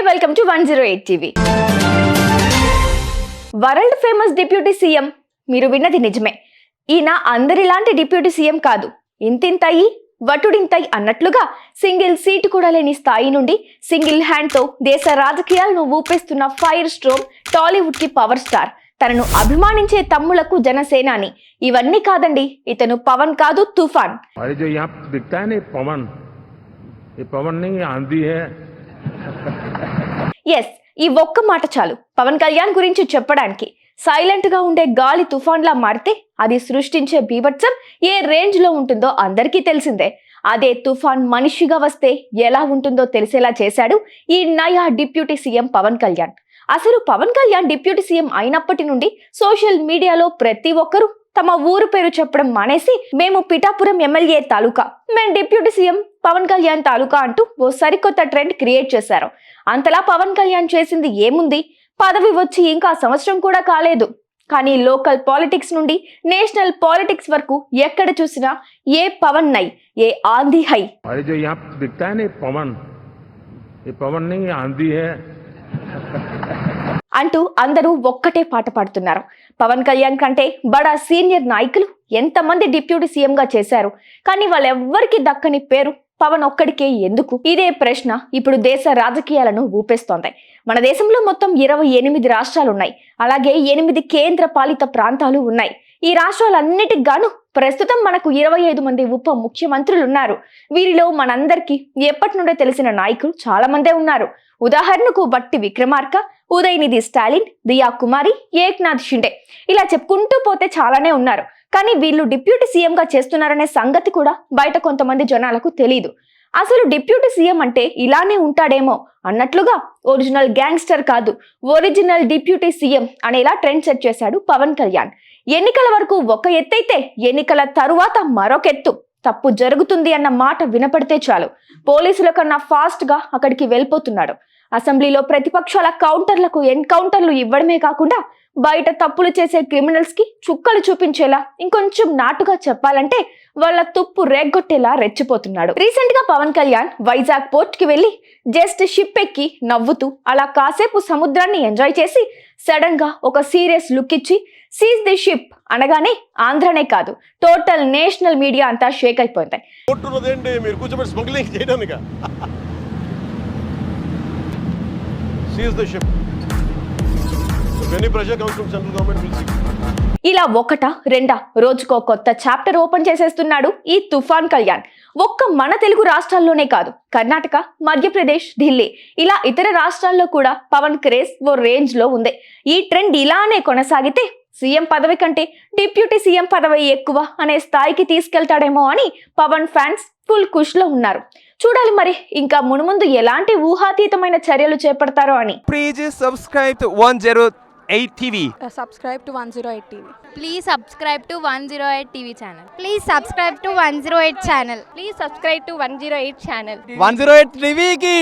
Welcome to 108 TV. World famous deputy CM మీరు విన్నది నిజమే. ఈయన అందరిలాంటి డిప్యూటీ సీఎం కాదు. ఇంతింతయి వటుడింతై అన్నట్లుగా సింగిల్ సీటు కూడా లేని స్థాయి నుండి సింగిల్ హ్యాండ్ తో దేశ రాజకీయాలను ఊపేస్తున్న ఫైర్ స్ట్రోమ్ టాలీవుడ్ కి పవర్ స్టార్. తనను అభిమానించే తమ్ములకు జనసేనాని. ఇవన్నీ కాదండి, ఇతను పవన్ కాదు, తుఫాన్. ఎస్, ఈ ఒక్క మాట చాలు పవన్ కళ్యాణ్ గురించి చెప్పడానికి. సైలెంట్ గా ఉండే గాలి తుఫాన్ లా మారితే అది సృష్టించే బీభత్సం ఏ రేంజ్ లో ఉంటుందో అందరికీ తెలిసిందే. అదే తుఫాన్ మనిషిగా వస్తే ఎలా ఉంటుందో తెలిసేలా చేశాడు ఈ నయా డిప్యూటీ సీఎం పవన్ కళ్యాణ్. అసలు పవన్ కళ్యాణ్ డిప్యూటీ సీఎం అయినప్పటి నుండి సోషల్ మీడియాలో ప్రతి ఒక్కరూ తమ ఊరు పేరు చెప్పడం మానేసి మేము పిఠాపురం ఎమ్మెల్యే తాలూకా, మేము డిప్యూటీ సీఎం పవన్ కళ్యాణ్ తాలూకా అంటూ ఓ సరికొత్త ట్రెండ్ క్రియేట్ చేశారు. అంతలా పవన్ కళ్యాణ్ చేసింది ఏముంది? పదవి వచ్చి ఇంకా సంవత్సరం కూడా కాలేదు. కానీ లోకల్ పాలిటిక్స్ నుండి నేషనల్ పాలిటిక్స్ వరకు ఎక్కడ చూసినా ఏ పవన్ నై, ఏ ఆంధీ హై అంటూ అందరూ ఒక్కటే పాట పాడుతున్నారు. పవన్ కళ్యాణ్ కంటే బడా సీనియర్ నాయకులు ఎంతమంది డిప్యూటీ సీఎం గా చేశారు, కానీ వాళ్ళెవ్వరికి దక్కని పేరు పవన్ ఒక్కడికే ఎందుకు? ఇదే ప్రశ్న ఇప్పుడు దేశ రాజకీయాలను ఊపేస్తోంది. మన దేశంలో మొత్తం 28 రాష్ట్రాలున్నాయి. అలాగే 8 కేంద్ర పాలిత ప్రాంతాలు ఉన్నాయి. ఈ రాష్ట్రాలన్నిటికి గాను ప్రస్తుతం మనకు 25 మంది ఉప ముఖ్యమంత్రులు ఉన్నారు. వీరిలో మనందరికీ ఎప్పటి నుండో తెలిసిన నాయకులు చాలా మందే ఉన్నారు. ఉదాహరణకు బట్టి విక్రమార్క, ఉదయనిధి స్టాలిన్, దియా కుమారి, ఏక్నాథ్ షిండే, ఇలా చెప్పుకుంటూ పోతే చాలానే ఉన్నారు. కానీ వీళ్ళు డిప్యూటీ సీఎం గా చేస్తున్నారనే సంగతి కూడా బయట కొంతమంది జనాలకు తెలియదు. అసలు డిప్యూటీ సీఎం అంటే ఇలానే ఉంటాడేమో అన్నట్లుగా ఒరిజినల్ గ్యాంగ్స్టర్ కాదు, ఒరిజినల్ డిప్యూటీ సీఎం అనేలా ట్రెండ్ సెట్ చేశాడు పవన్ కళ్యాణ్. ఎన్నికల వరకు ఒక ఎత్తైతే ఎన్నికల తరువాత మరొక ఎత్తు. తప్పు జరుగుతుంది అన్న మాట వినపడితే చాలు పోలీసుల కన్నా ఫాస్ట్ గా అక్కడికి వెళ్ళిపోతున్నాడు. అసెంబ్లీలో ప్రతిపక్షాల కౌంటర్లకు ఎన్కౌంటర్లు ఇవ్వడమే కాకుండా బయట తప్పులు చేసే క్రిమినల్స్ కి చుక్కలు చూపించేలా, ఇంకొంచెం నాటుగా చెప్పాలంటే వాళ్ళ తుప్పు రేగ్గొట్టేలా రెచ్చిపోతున్నాడు. రీసెంట్ గా పవన్ కళ్యాణ్ వైజాగ్ పోర్ట్ కి వెళ్లి జస్ట్ షిప్ ఎక్కి నవ్వుతూ అలా కాసేపు సముద్రాన్ని ఎంజాయ్ చేసి సడన్ గా ఒక సీరియస్ లుక్ ఇచ్చి సీజ్ ది షిప్ అనగానే ఆంధ్రనే కాదు, టోటల్ నేషనల్ మీడియా అంతా షేక్ అయిపోయింది. ఇలా ఒకటా రెండా రోజుకో కొత్త చాప్టర్ ఓపెన్ చేసేస్తున్నాడు ఈ తుఫాన్ కళ్యాణ్. ఒక్క మన తెలుగు రాష్ట్రాల్లోనే కాదు, కర్ణాటక, మధ్యప్రదేశ్, ఢిల్లీ, ఇలా ఇతర రాష్ట్రాల్లో కూడా పవన్ క్రేజ్ ఓ రేంజ్ లో ఉంది. ఈ ట్రెండ్ ఇలానే కొనసాగితే సీఎం పదవి కంటే డిప్యూటీ సీఎం పదవి ఎక్కువ అనే స్థాయికి తీసుకెళ్తాడేమో అని పవన్ ఫ్యాన్స్ ఫుల్ ఖుష్ లో ఉన్నారు. చూడాలి మరి ఇంకా మునుముందు ఎలాంటి ఊహాతీతమైన చర్యలు చేపడతారో అని. Please subscribe to 108 TV. Subscribe to 108 TV. Please subscribe to 108 TV channel. Please subscribe to 108 channel. Please subscribe to 108 channel. 108 TV ki